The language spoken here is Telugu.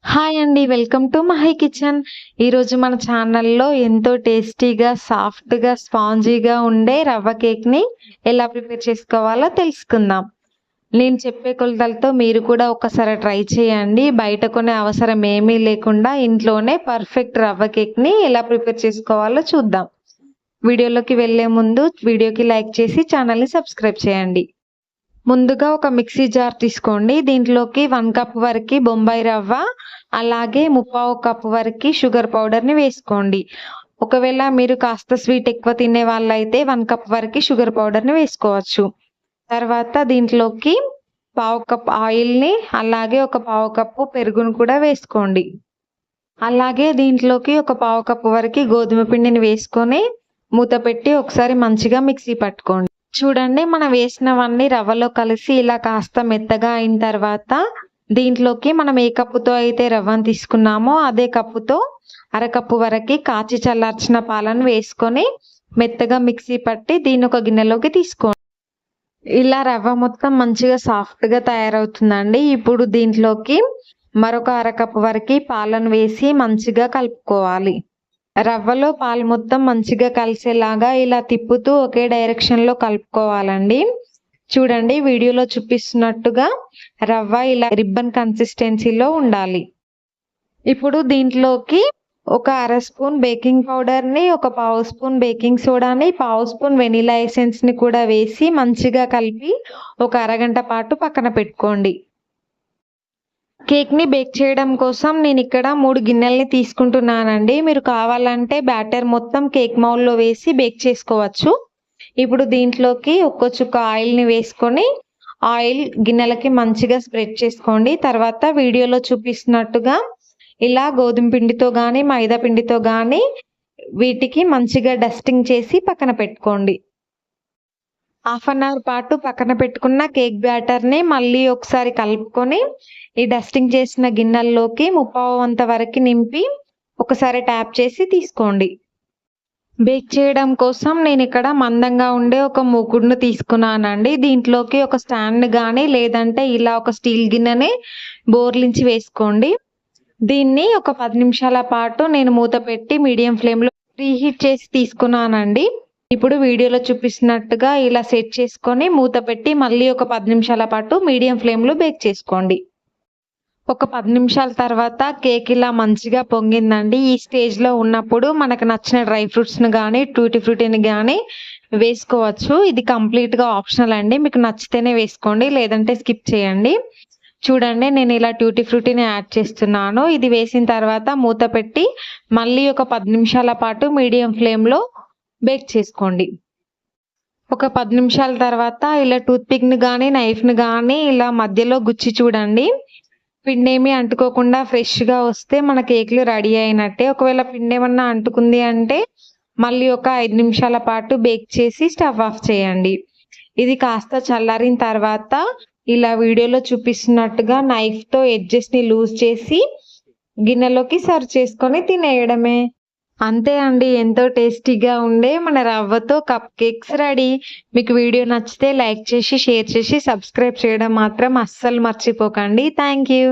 హాయ్ అండి. Welcome to Mahi kitchen. ఈరోజు మన ఛానల్‌లో ఎంతో టేస్టీగా, సాఫ్ట్‌గా, స్పాంజీగా ఉండే రవ్వ కేక్‌ని ఎలా ప్రిపేర్ చేసుకోవాలో తెలుసుకుందాం. నేను చెప్పే కొలతలతో మీరు కూడా ఒక్కసారి ట్రై చేయండి. బయట కొనే అవసరం ఏమీ లేకుండా ఇంట్లోనే పర్ఫెక్ట్ రవ్వ కేక్‌ని ఎలా ప్రిపేర్ చేసుకోవాలో చూద్దాం. వీడియోలోకి వెళ్ళే ముందు వీడియోకి లైక్ చేసి ఛానల్‌ని సబ్స్క్రైబ్ చేయండి. ముందుగా ఒక మిక్సీ జార్ తీసుకోండి. దీంట్లోకి 1 కప్ వరకి బొంబాయి రవ్వ, అలాగే 3/4 కప్ వరకి షుగర్ పౌడర్‌ని వేసుకోండి. ఒకవేళ మీరు కాస్త స్వీట్ ఎక్కువ తినే వాళ్ళైతే 1 కప్ వరకి షుగర్ పౌడర్‌ని వేసుకోవచ్చు. తర్వాత దీంట్లోకి పావు కప్ ఆయిల్‌ని, అలాగే ఒక పావు కప్పు పెరుగును కూడా వేసుకోండి. అలాగే దీంట్లోకి ఒక పావు కప్పు వరకి గోధుమ పిండిని వేసుకొని మూత పెట్టి ఒకసారి మంచిగా మిక్సీ పట్టుకోండి. చూడండి, మనం వేసినవన్నీ రవ్వలో కలిసి ఇలా కాస్త మెత్తగా అయిన తర్వాత దీంట్లోకి మనం ఏ కప్పుతో అయితే రవ్వను తీసుకున్నామో అదే కప్పుతో అరకప్పు వరకి కాచి చల్లార్చిన పాలను వేసుకొని మెత్తగా మిక్సీ పట్టి దీన్ని ఒక గిన్నెలోకి తీసుకోండి. ఇలా రవ్వ మొత్తం మంచిగా సాఫ్ట్‌గా తయారవుతుందండి. ఇప్పుడు దీంట్లోకి మరొక అరకప్పు వరకి పాలను వేసి మంచిగా కలుపుకోవాలి. రవ్వలో పాలు మొత్తం మంచిగా కలిసేలాగా ఇలా తిప్పుతూ ఒకే డైరెక్షన్‌లో కలుపుకోవాలండి. చూడండి, వీడియోలో చూపిస్తున్నట్టుగా రవ్వ ఇలా రిబ్బన్ కన్సిస్టెన్సీలో ఉండాలి. ఇప్పుడు దీంట్లోకి ఒక అర స్పూన్ బేకింగ్ పౌడర్‌ని, ఒక పావు స్పూన్ బేకింగ్ సోడాని, పావు స్పూన్ వెనిల్లా ఎసెన్స్‌ని కూడా వేసి మంచిగా కలిపి ఒక అరగంట పాటు పక్కన పెట్టుకోండి. కేక్‌ని బేక్ చేయడం కోసం నేనిక్కడ 3 గిన్నెల్ని తీసుకుంటున్నానండి. మీరు కావాలంటే బ్యాటర్ మొత్తం కేక్ మౌల్డ్‌లో వేసి బేక్ చేసుకోవచ్చు. ఇప్పుడు దీంట్లోకి ఒక్క చుక్క ఆయిల్‌ని వేసుకొని ఆయిల్ గిన్నెలకి మంచిగా స్ప్రెడ్ చేసుకోండి. తర్వాత వీడియోలో చూపిస్తున్నట్టుగా ఇలా గోధుమ పిండితో గానీ, మైదా పిండితో గానీ వీటికి మంచిగా డస్టింగ్ చేసి పక్కన పెట్టుకోండి. హాఫ్ అన్ అవర్ పాటు పక్కన పెట్టుకున్న కేక్ బ్యాటర్‌ని మళ్ళీ ఒకసారి కలుపుకొని ఈ డస్టింగ్ చేసిన గిన్నెల్లోకి ముప్పావు వంత వరకి నింపి ఒకసారి ట్యాప్ చేసి తీసుకోండి. బేక్ చేయడం కోసం నేనిక్కడ మందంగా ఉండే ఒక మూకుడును తీసుకున్నానండి. దీంట్లోకి ఒక స్టాండ్ గానీ లేదంటే ఇలా ఒక స్టీల్ గిన్నెని బోర్లించి వేసుకోండి. దీన్ని ఒక 10 నిమిషాల పాటు నేను మూత పెట్టి మీడియం ఫ్లేమ్‌లో ప్రీహీట్ చేసి తీసుకున్నానండి. ఇప్పుడు వీడియోలో చూపిస్తున్నట్టుగా ఇలా సెట్ చేసుకొని మూత పెట్టి మళ్ళీ ఒక 10 నిమిషాల పాటు మీడియం ఫ్లేమ్‌లో బేక్ చేసుకోండి. ఒక 10 నిమిషాల తర్వాత కేక్ ఇలా మంచిగా పొంగిందండి. ఈ స్టేజ్‌లో ఉన్నప్పుడు మనకు నచ్చిన డ్రై ఫ్రూట్స్‌ని గానీ, టూటీ ఫ్రూటీని గానీ వేసుకోవచ్చు. ఇది కంప్లీట్‌గా ఆప్షనల్ అండి. మీకు నచ్చితేనే వేసుకోండి, లేదంటే స్కిప్ చేయండి. చూడండి, నేను ఇలా టూటీ ఫ్రూటీని యాడ్ చేస్తున్నాను. ఇది వేసిన తర్వాత మూత పెట్టి మళ్ళీ ఒక 10 నిమిషాల పాటు మీడియం ఫ్లేమ్‌లో బేక్ చేసుకోండి. ఒక 10 నిమిషాల తర్వాత ఇలా టూత్ పిక్‌ని గానీ, నైఫ్‌ని గానీ ఇలా మధ్యలో గుచ్చి చూడండి. పిండేమీ అంటుకోకుండా ఫ్రెష్‌గా వస్తే మన కేకులు రెడీ అయినట్టే. ఒకవేళ పిండేమన్నా అంటుకుంది అంటే మళ్ళీ ఒక 5 నిమిషాల పాటు బేక్ చేసి స్టవ్ ఆఫ్ చేయండి. ఇది కాస్త చల్లారిన తర్వాత ఇలా వీడియోలో చూపిస్తున్నట్టుగా నైఫ్‌తో ఎడ్జెస్‌ని లూజ్ చేసి గిన్నెలోకి సర్వ్ చేసుకొని తినేయడమే. అంతే అండి. ఎంతో టేస్టీగా ఉండే మన రవ్వతో కప్ కేక్స్ రెడీ. మీకు వీడియో నచ్చితే లైక్ చేసి, షేర్ చేసి, సబ్స్క్రైబ్ చేయడం మాత్రం అస్సలు మర్చిపోకండి. Thank you.